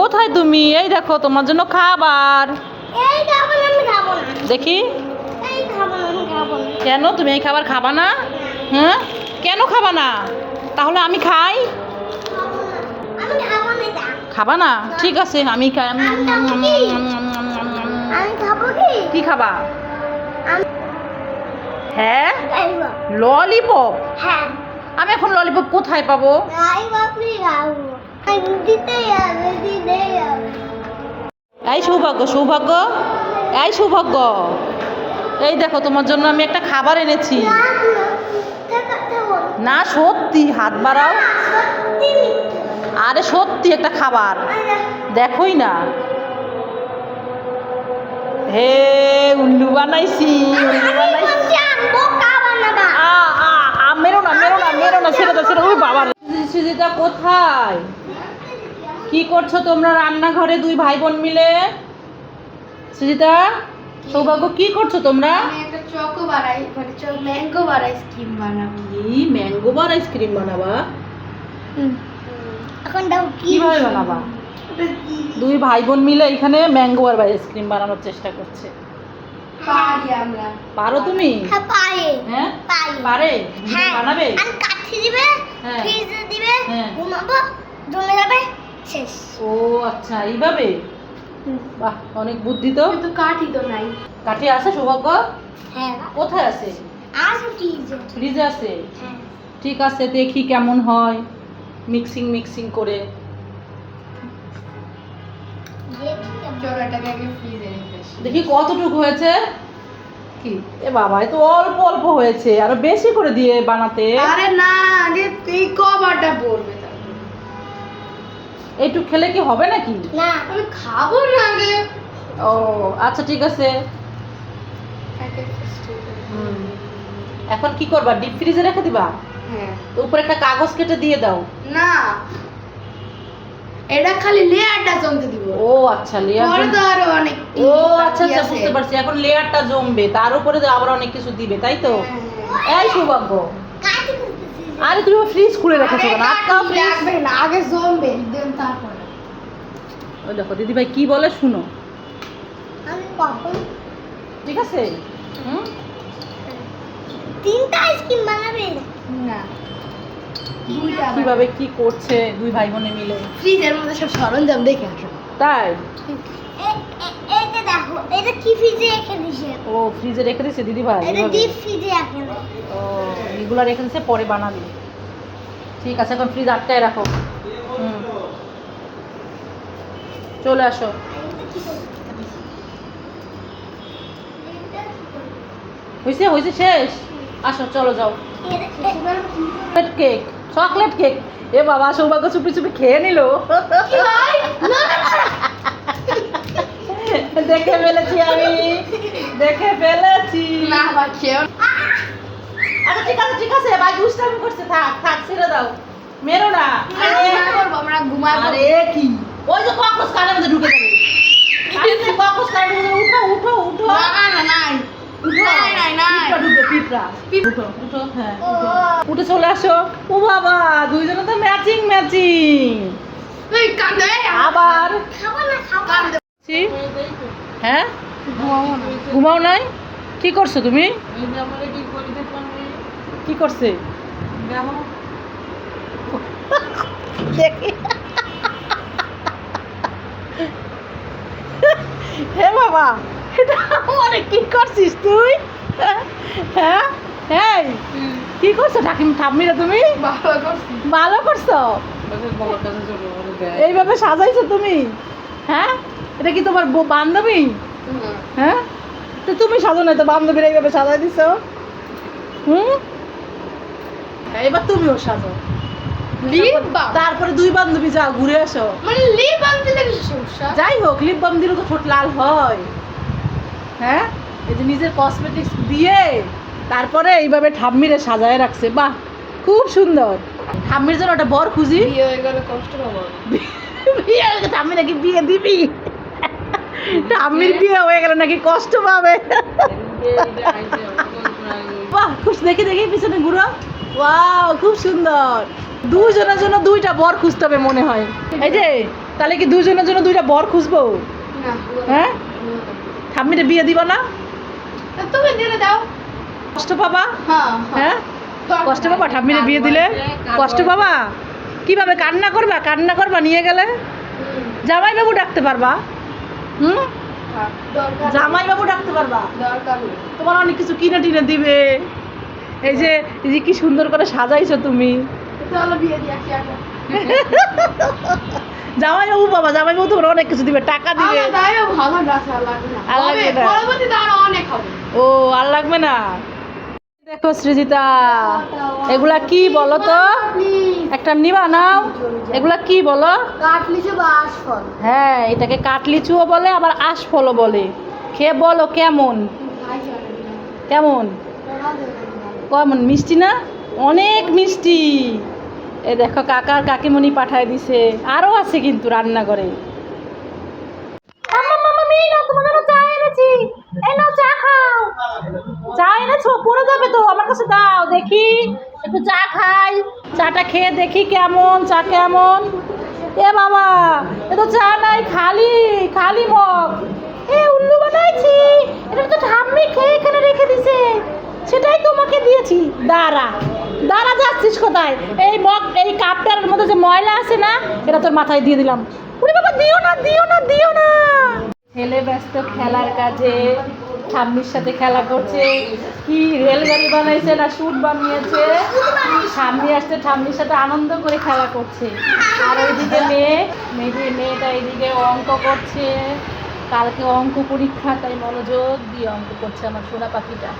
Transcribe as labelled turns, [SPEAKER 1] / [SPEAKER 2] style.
[SPEAKER 1] কোথায় তুমি? এই দেখো তোমার জন্য খাবার।
[SPEAKER 2] এই খাবার আমি খাবো না।
[SPEAKER 1] দেখি
[SPEAKER 2] এই খাবার আমি খাবো না।
[SPEAKER 1] কেন তুমি এই খাবার খাবা না? হ্যাঁ, কেন খাবা না? তাহলে আমি খাই।
[SPEAKER 2] খাবো না। আমি খাবো না এটা।
[SPEAKER 1] খাবা না? ঠিক আছে, আমি খাই।
[SPEAKER 2] আমি খাবো কি?
[SPEAKER 1] কি খাবা?
[SPEAKER 2] আমি
[SPEAKER 1] হ্যাঁ,
[SPEAKER 2] খাইবো।
[SPEAKER 1] ললিপপ।
[SPEAKER 2] হ্যাঁ,
[SPEAKER 1] আমি এখন ললিপপ কোথায় পাবো?
[SPEAKER 2] খাইবো আপনি খাবো। আমি দিতে হবে, দিতে হবে।
[SPEAKER 1] এই সৌভাগ্য, সৌভাগ্য, এই সৌভাগ্য, এই দেখো তোমার জন্য আমি একটা খাবার এনেছি।
[SPEAKER 2] না, থাকো।
[SPEAKER 1] না সত্যি, হাত বাড়াও।
[SPEAKER 2] সত্যি।
[SPEAKER 1] আরে সত্যি একটা খাবার, দেখোই না। হে উল্লু বানাইছি, উল্লু বানাইছি। মেরো না, মেরো না, মেরো না, ছেড়ে দাও, ছেড়ে। ওই বাবা, সুজিতা কোথায়? কি করছো তোমরা রান্নাঘরে দুই ভাই বোন মিলে? সুজিতা, সৌভাগ্য, কি করছো তোমরা?
[SPEAKER 3] আমি একটা চকোবার ম্যাঙ্গো বার আইসক্রিম বানাবো।
[SPEAKER 1] কি ম্যাঙ্গো বার আইসক্রিম বানাবা?
[SPEAKER 2] এখন দাও কি
[SPEAKER 1] কিভাবে বানাবা? দুই ভাই বোন মিলে এখানে ম্যাঙ্গো বার আইসক্রিম বানানোর চেষ্টা করছে।
[SPEAKER 3] পারি আমরা।
[SPEAKER 1] পারো তুমি?
[SPEAKER 2] হ্যাঁ পারে।
[SPEAKER 1] হ্যাঁ
[SPEAKER 2] পারে।
[SPEAKER 1] পারে?
[SPEAKER 2] হ্যাঁ
[SPEAKER 1] বানাবে?
[SPEAKER 2] আর কাঠি দিবে,
[SPEAKER 1] হ্যাঁ।
[SPEAKER 2] ফ্রিজে দিবে,
[SPEAKER 1] হ্যাঁ।
[SPEAKER 2] ঘুমাবো, জমে যাবে, শেষ।
[SPEAKER 1] ও আচ্ছা, এইভাবে? বাহ, অনেক বুদ্ধি তো।
[SPEAKER 3] কিন্তু কাঠি তো নাই।
[SPEAKER 1] কাঠি আছে সৌভাগ্য?
[SPEAKER 2] হ্যাঁ
[SPEAKER 1] কোথায় আছে?
[SPEAKER 2] আসো ফ্রিজে।
[SPEAKER 1] ফ্রিজে আছে?
[SPEAKER 2] হ্যাঁ
[SPEAKER 1] ঠিক আছে, দেখি কেমন হয় মিক্সিং করে।
[SPEAKER 3] চলো এটাকে আগে ফ্রিজে রেখে আসি।
[SPEAKER 1] দেখি কতটুকু হয়েছে। কি এ বাবা, এ তো অল্প অল্প হয়েছে, আরো বেশি করে দিয়ে বানাতে।
[SPEAKER 3] আরে না, আগে এই কভারটা পড়বে তারপর।
[SPEAKER 1] এইটুক খেলে কি হবে নাকি?
[SPEAKER 2] না
[SPEAKER 3] আমি খাবো না আগে।
[SPEAKER 1] ও আচ্ছা, ঠিক আছে। হুম, এখন কি করবা? ডিপ ফ্রিজে রেখে দিবা?
[SPEAKER 3] হ্যাঁ।
[SPEAKER 1] তো উপরে একটা কাগজ কেটে দিয়ে দাও।
[SPEAKER 3] না, এটা খালি লেয়ারটা জমতে দিব।
[SPEAKER 1] ও আচ্ছা, লেয়ার।
[SPEAKER 3] পরে তো আরো অনেক
[SPEAKER 1] ও আচ্ছা আচ্ছা, বুঝতে পারছি। এখন লেয়ারটা জমবে, তার উপরে আবার অনেক কিছু দিবে, তাই তো? এই সৌভাগ্য,
[SPEAKER 2] কাঠি করতেছি।
[SPEAKER 1] আরে তুমি ফ্রিজ খুলে রেখেছো কেন? আটকাও ফ্রিজ।
[SPEAKER 3] লাগবে না, আগে জমবে দেন তারপরে।
[SPEAKER 1] ওই দেখো দিদি ভাই কি বলে, শুনো।
[SPEAKER 2] আমি কখন
[SPEAKER 1] ঠিক আছে? হুম,
[SPEAKER 2] তিনটা আইসক্রিম বানাবে?
[SPEAKER 3] না, দুইটা
[SPEAKER 1] কিভাবে কি করছে দুই ভাই বোনে মিলে।
[SPEAKER 3] ফ্রিজের মধ্যে সব সরঞ্জাম দেখে আসো।
[SPEAKER 1] তাই?
[SPEAKER 2] এইটা দেখো, এটা কি ফ্রিজে রেখে দিছে?
[SPEAKER 1] ও ফ্রিজে রেখে দিছে দিদি ভাই?
[SPEAKER 2] এটা ডিপ ফ্রিজে রাখে না।
[SPEAKER 1] ও এগুলা রেখে দিছে, পরে বানাবি। ঠিক আছে, এখন ফ্রিজ আটকায় রাখো। হুম, চলে আসো। হয়েছে হয়েছে, শেষ। আসো, চলো যাও। Chocolate cake, chocolate cake. এ বাবা, সৌভাগ্য চুপি চুপি খেয়ে নিল। দেখে ফেলেছি আমি, দেখে ফেলেছি।
[SPEAKER 3] না বাচ্চাও
[SPEAKER 1] আচ্ছা ঠিক আছে, ঠিক আছে, ভাই দুষ্টামি করছে, থাক থাক, ছেড়ে দাও, মেরো না।
[SPEAKER 3] আমরা ঘুমাবো।
[SPEAKER 1] আরে কি, ওই যে ককরোচ কানের মধ্যে ঢুকে যাবে। আরে ককরোচ কানের মধ্যে, উঠো উঠো উঠো।
[SPEAKER 3] না নাই নাই নাই নাই
[SPEAKER 1] পিঁপড়া ঢুকবে, পিঁপড়া। উঠো উঠো, হ্যাঁ উঠো। উঠে চলে আসো। ও বাবা, দুইজনে তো ম্যাচিং ম্যাচিং।
[SPEAKER 3] এই কান্দে
[SPEAKER 1] আবার
[SPEAKER 2] খাবো না, খাবো না।
[SPEAKER 1] ছি, হ্যাঁ ঘুমাও নাই? কি করছো তুমি? কি করছে দেখি। হে বাবা, এটা অনেক কি করছিস তুই? হ্যাঁ হ্যাঁ, কি করছো ঠাম্মিরা তুমি?
[SPEAKER 3] ভালো করছি।
[SPEAKER 1] ভালো করছো, এইভাবে সাজাইছো তুমি? হ্যাঁ, এটা কি তোমার বান্ধবী? হ্যাঁ, তো তুমি সাজো না, তো বান্ধবীরা এইভাবে সাজাই দিছো। হুম, এবার তুমিও সাজো।
[SPEAKER 3] লিপ বাম,
[SPEAKER 1] তারপরে দুই বান্ধবী যাও ঘুরে আসো।
[SPEAKER 3] মানে লিপ বাম দিলে কি সমস্যা?
[SPEAKER 1] যাই হোক, লিপ বাম দিলে তো ঠোঁট লাল হয়। হ্যাঁ, এই যে নিজের কসমেটিক্স দিয়ে তারপরে এইভাবে ঠাম্মিরে সাজায় রাখছে। বাহ, খুব সুন্দর। ঠাম্মির জন্য একটা বর খুঁজি।
[SPEAKER 3] বিয়ে হয়ে গেলে কষ্ট পাবো।
[SPEAKER 1] বিয়ে হয়ে গেলে ঠাম্মি নাকি বিয়ে দিবি? ঠাম্মির বিয়ে হয়ে গেলে নাকি কষ্ট পাবে। বাহ, খুশ, দেখি দেখি পিছনে ঘুরো। ওয়াও, খুব সুন্দর। দুইজনের জন্য দুইটা বর খুঁজতে হবে মনে হয়। এই যে তাহলে কি দুজনের জন্য দুইটা বর খুঁজবো?
[SPEAKER 3] না
[SPEAKER 1] হ্যাঁ, ঠাম্মিরে বিয়ে দিবা না?
[SPEAKER 3] তুমি দিয়ে দাও।
[SPEAKER 1] কষ্ট পাবা?
[SPEAKER 3] হ্যাঁ
[SPEAKER 1] হ্যাঁ, কষ্ট পাবা ঠাম্মিরে বিয়ে দিলে? কষ্ট পাবা? কিভাবে কান্না করবা? কান্না করবা নিয়ে গেলে? জামাইবাবু ডাকতে পারবা? হুম,
[SPEAKER 3] দরকার
[SPEAKER 1] জামাইবাবু ডাকতে পারবা?
[SPEAKER 3] দরকার নেই।
[SPEAKER 1] তোমার অনেক কিছু কিনে টিনে দিবে। এই যে কি সুন্দর করে সাজাইছো তুমি।
[SPEAKER 3] চলো বিয়ে দিয়ে আসি আগে।
[SPEAKER 1] জামাইবাবু বাবা, জামাইবাবু তোমার অনেক কিছু দিবে, টাকা দিবে।
[SPEAKER 3] আমার দায় ভালো রাখা লাগবে না।
[SPEAKER 1] আর লাগবে
[SPEAKER 3] হবে,
[SPEAKER 1] না।
[SPEAKER 3] পরবর্তীতে আরো অনেক হবে।
[SPEAKER 1] ও, আর লাগবে না। দেখো সৃজিতা, এগুলা কি বলো তো? একটা নিবা নাও। এগুলা কি বলো?
[SPEAKER 3] কাটলিছে বা আশফল।
[SPEAKER 1] হ্যাঁ, এটাকে কাটলিচুও বলে, আবার আশফলও বলে। খেয়ে বলো কেমন? কেমন? কেমন মিষ্টি না? অনেক মিষ্টি। এ দেখো কাকার কাকিমণি পাঠায় দিছে, আরো আছে কিন্তু রান্নাঘরে। চা এনেছো? পড়ে যাবে তো, আমার কাছে দাও দেখি, একটু চা খাই। চাটা খেয়ে দেখি কেমন, চা কেমন। এ বাবা, এ তো চা নাই, খালি খালি মগ। এ উল্লু বানাইছি, এটা তো ঠাম্মি খেয়ে এখানে রেখে দিছে, সেটাই তোমাকে দিয়েছি। দাঁড়া দাঁড়া, যাচ্ছিস কোথায়? এই মগ, এই কাপটার মধ্যে যে ময়লা আছে না, এটা তোর মাথায় দিয়ে দিলাম। ওরে বাবা, দিও না দিও না দিও না। ছেলে ব্যস্ত খেলার কাজে, ঠাম্মির সাথে খেলা করছে। কি রেলগাড়ি বানাইছে না শুট বানিয়েছে, ঠাম্মি আসছে, ঠাম্মির সাথে আনন্দ করে খেলা করছে। আর ওইদিকে মেয়েটা এইদিকে অঙ্ক করছে, কালকে অঙ্ক পরীক্ষা, তাই মনোযোগ দিয়ে অঙ্ক করছে আমার সোনা পাখিটা।